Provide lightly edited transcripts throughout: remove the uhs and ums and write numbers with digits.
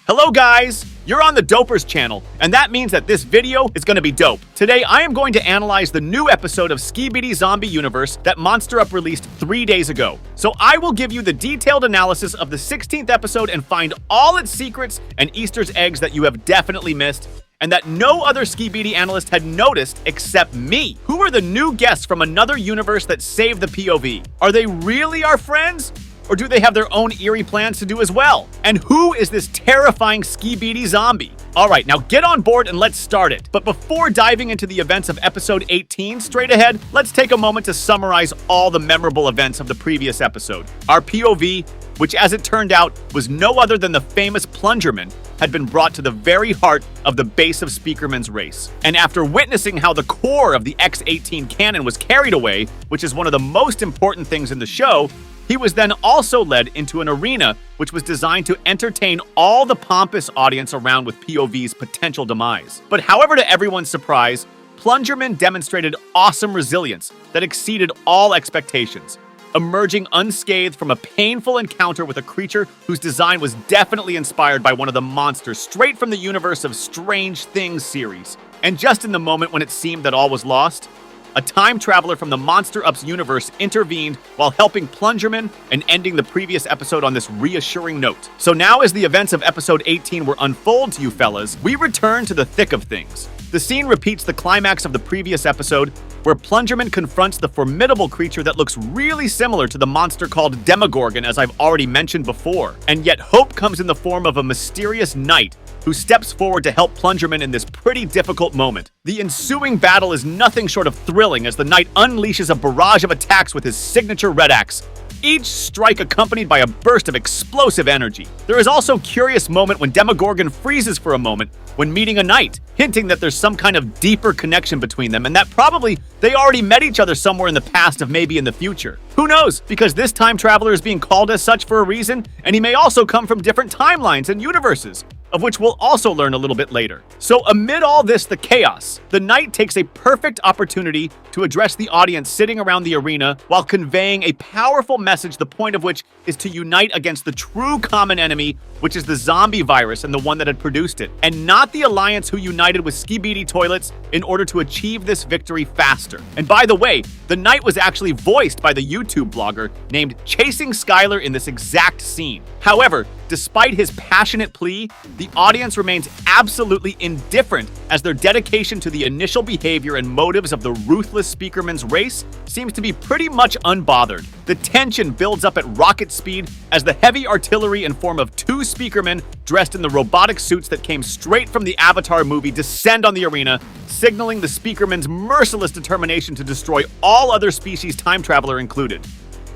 Hello guys! You're on the Dopers channel, and that means that this video is going to be dope. Today, I am going to analyze the new episode of Skibidi Zombie Universe that MrDoper released 3 days ago. So I will give you the detailed analysis of the 16th episode and find all its secrets and Easter eggs that you have definitely missed, and that no other Skibidi analyst had noticed except me. Who are the new guests from another universe that saved the POV? Are they really our friends? Or do they have their own eerie plans to do as well? And who is this terrifying Skibidi zombie? Alright, now get on board and let's start it. But before diving into the events of episode 18 straight ahead, let's take a moment to summarize all the memorable events of the previous episode. Our POV, which as it turned out was no other than the famous Plungerman, had been brought to the very heart of the base of Speakerman's race. And after witnessing how the core of the X-18 cannon was carried away, which is one of the most important things in the show, he was then also led into an arena which was designed to entertain all the pompous audience around with POV's potential demise. But however, to everyone's surprise, Plungerman demonstrated awesome resilience that exceeded all expectations, emerging unscathed from a painful encounter with a creature whose design was definitely inspired by one of the monsters straight from the universe of Strange Things series. And just in the moment when it seemed that all was lost, a time traveler from the Monster Ups universe intervened while helping Plungerman and ending the previous episode on this reassuring note. So now as the events of episode 18 were unfold to you fellas, we return to the thick of things. The scene repeats the climax of the previous episode, where Plungerman confronts the formidable creature that looks really similar to the monster called Demogorgon, as I've already mentioned before. And yet hope comes in the form of a mysterious knight who steps forward to help Plungerman in this pretty difficult moment. The ensuing battle is nothing short of thrilling as the knight unleashes a barrage of attacks with his signature red axe, each strike accompanied by a burst of explosive energy. There is also a curious moment when Demogorgon freezes for a moment when meeting a knight, hinting that there's some kind of deeper connection between them and that probably they already met each other somewhere in the past or maybe in the future. Who knows? Because this time traveler is being called as such for a reason, and he may also come from different timelines and universes, of which we'll also learn a little bit later. So amid all this, the chaos, the knight takes a perfect opportunity to address the audience sitting around the arena while conveying a powerful message, the point of which is to unite against the true common enemy, which is the zombie virus and the one that had produced it, and not the alliance who united with Skibidi toilets in order to achieve this victory faster. And by the way, the knight was actually voiced by the YouTube blogger named Chasing Skylar in this exact scene. However, despite his passionate plea, the audience remains absolutely indifferent as their dedication to the initial behavior and motives of the ruthless Speakerman's race seems to be pretty much unbothered. The tension builds up at rocket speed as the heavy artillery in form of 2 Speakermen dressed in the robotic suits that came straight from the Avatar movie descend on the arena, signaling the Speakerman's merciless determination to destroy all other species, time traveler included.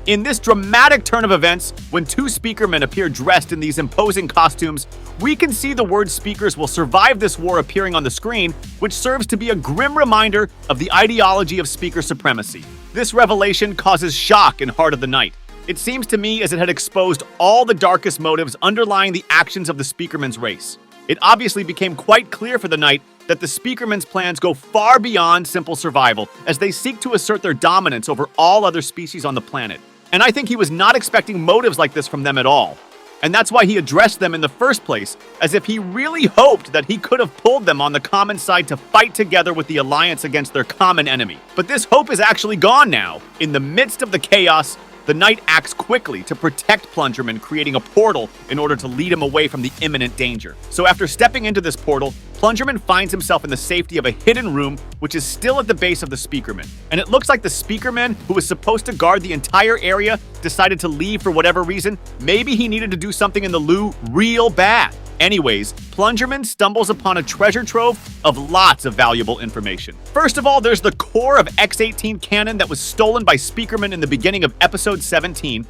In this dramatic turn of events, when 2 Speakermen appear dressed in these imposing costumes, we can see the word speakers will survive this war appearing on the screen, which serves to be a grim reminder of the ideology of speaker supremacy. This revelation causes shock in Heart of the Night. It seems to me as it had exposed all the darkest motives underlying the actions of the Speakerman's race. It obviously became quite clear for the Knight that the Speakerman's plans go far beyond simple survival, as they seek to assert their dominance over all other species on the planet. And I think he was not expecting motives like this from them at all. And that's why he addressed them in the first place, as if he really hoped that he could have pulled them on the common side to fight together with the Alliance against their common enemy. But this hope is actually gone now. In the midst of the chaos, the knight acts quickly to protect Plungerman, creating a portal in order to lead him away from the imminent danger. So after stepping into this portal, Plungerman finds himself in the safety of a hidden room, which is still at the base of the Speakerman. And it looks like the Speakerman, who was supposed to guard the entire area, decided to leave for whatever reason. Maybe he needed to do something in the loo real bad. Anyways, Plungerman stumbles upon a treasure trove of lots of valuable information. First of all, there's the core of X-18 cannon that was stolen by Speakerman in the beginning of episode 17,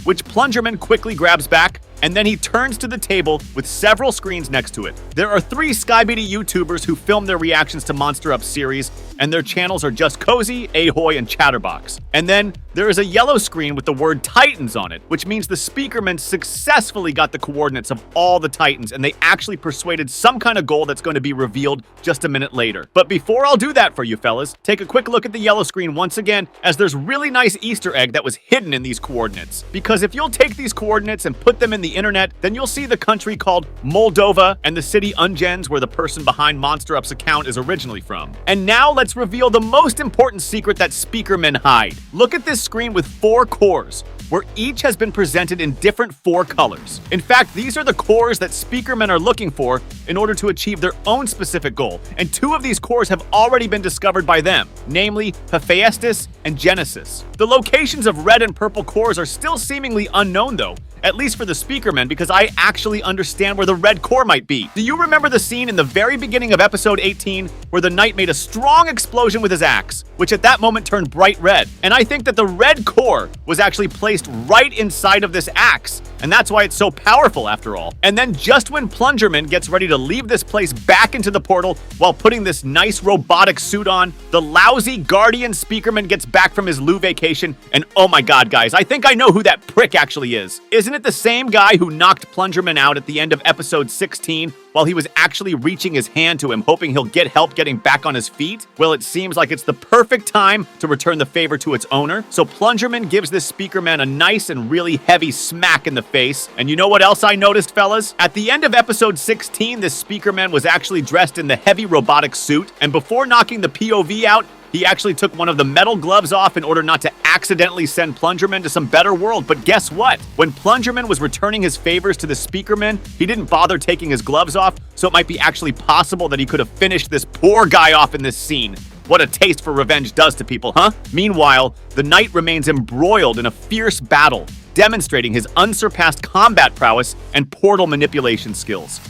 which Plungerman quickly grabs back, and then he turns to the table with several screens next to it. There are 3 Skibidi YouTubers who film their reactions to Monster Up series, and their channels are Just Cozy, Ahoy, and Chatterbox. And then there is a yellow screen with the word Titans on it, which means the Speakerman successfully got the coordinates of all the Titans, and they actually persuaded some kind of goal that's going to be revealed just a minute later. But before I'll do that for you fellas, take a quick look at the yellow screen once again, as there's really nice Easter egg that was hidden in these coordinates. Because if you'll take these coordinates and put them in the internet, then you'll see the country called Moldova and the city Ungens, where the person behind MonsterUp's account is originally from. And now let's reveal the most important secret that speakermen hide. Look at this screen with 4 cores, where each has been presented in different 4 colors. In fact, these are the cores that speakermen are looking for in order to achieve their own specific goal, and 2 of these cores have already been discovered by them, namely Hephaestus and Genesis. The locations of red and purple cores are still seemingly unknown though, at least for the speakermen, because I actually understand where the red core might be. Do you remember the scene in the very beginning of episode 18 where the knight made a strong explosion with his axe, which at that moment turned bright red? And I think that the red core was actually placed right inside of this axe, and that's why it's so powerful after all. And then just when Plungerman gets ready to leave this place back into the portal while putting this nice robotic suit on, the lousy Guardian speakerman gets back from his Lou vacation, and oh my god guys, I think I know who that prick actually is. Isn't it the same guy who knocked Plungerman out at the end of episode 16 while he was actually reaching his hand to him, hoping he'll get help getting back on his feet? Well, it seems like it's the perfect time to return the favor to its owner. So Plungerman gives this speakerman a nice and really heavy smack in the face. And you know what else I noticed, fellas? At the end of episode 16, this speakerman was actually dressed in the heavy robotic suit, and before knocking the POV out, he actually took one of the metal gloves off in order not to accidentally send Plungerman to some better world. But guess what? When Plungerman was returning his favors to the speakerman, he didn't bother taking his gloves off, so it might be actually possible that he could have finished this poor guy off in this scene. What a taste for revenge does to people, huh? Meanwhile, the knight remains embroiled in a fierce battle, demonstrating his unsurpassed combat prowess and portal manipulation skills.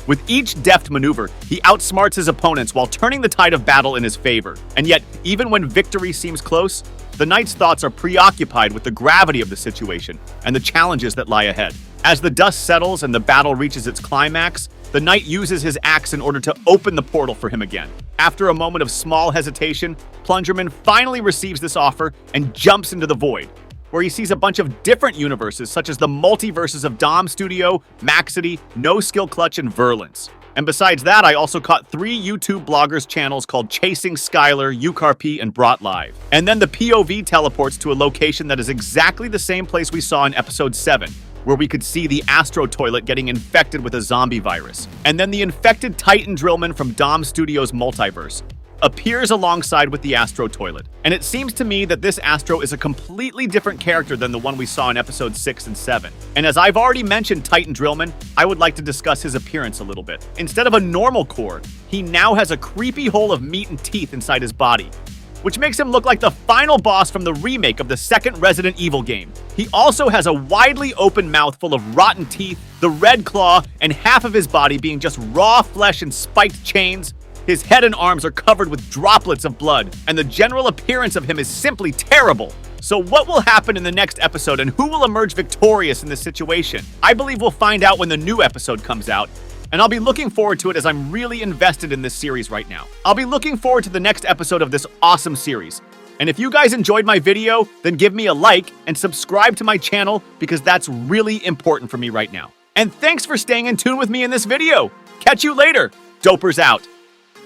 With each deft maneuver, he outsmarts his opponents while turning the tide of battle in his favor. And yet, even when victory seems close, the knight's thoughts are preoccupied with the gravity of the situation and the challenges that lie ahead. As the dust settles and the battle reaches its climax, the knight uses his axe in order to open the portal for him again. After a moment of small hesitation, Plungerman finally receives this offer and jumps into the void, where he sees a bunch of different universes such as the multiverses of Dom Studio, Maxity, No Skill Clutch, and Verlance. And besides that, I also caught 3 YouTube bloggers' channels called Chasing Skylar, UCarP, and Brought Live. And then the POV teleports to a location that is exactly the same place we saw in episode 7, where we could see the Astro Toilet getting infected with a zombie virus. And then the infected Titan Drillman from Dom Studio's multiverse appears alongside with the Astro Toilet. And it seems to me that this Astro is a completely different character than the one we saw in episode 6 and 7. And as I've already mentioned Titan Drillman, I would like to discuss his appearance a little bit. Instead of a normal core, he now has a creepy hole of meat and teeth inside his body, which makes him look like the final boss from the remake of the second Resident Evil game. He also has a widely open mouth full of rotten teeth, the red claw, and half of his body being just raw flesh and spiked chains. His head and arms are covered with droplets of blood, and the general appearance of him is simply terrible. So what will happen in the next episode, and who will emerge victorious in this situation? I believe we'll find out when the new episode comes out, and I'll be looking forward to it as I'm really invested in this series right now. I'll be looking forward to the next episode of this awesome series. And if you guys enjoyed my video, then give me a like and subscribe to my channel, because that's really important for me right now. And thanks for staying in tune with me in this video. Catch you later. Dopers out.